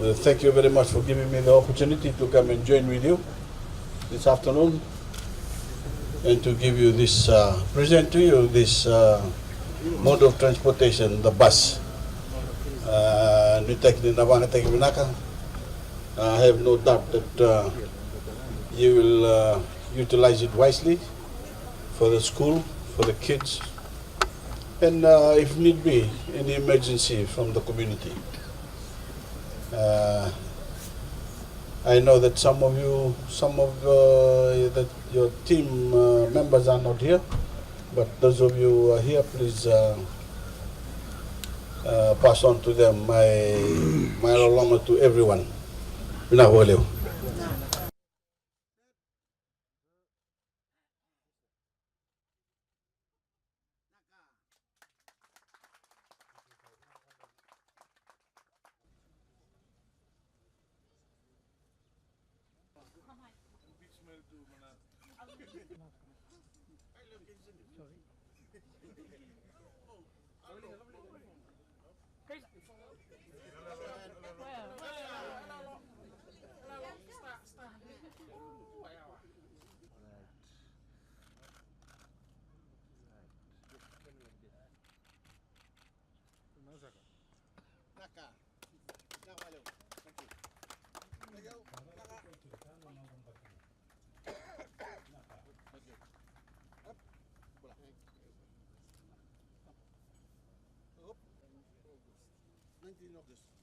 Thank you very much for giving me the opportunity to come and join with you this afternoon and to give you this, present to you this mode of transportation, the bus. I have no doubt that you will utilize it wisely for the school, for the kids, and if need be, any emergency from the community. I know that some of your team members are not here, but those of you who are here, please pass on to them my along to everyone. Pinahulio. August.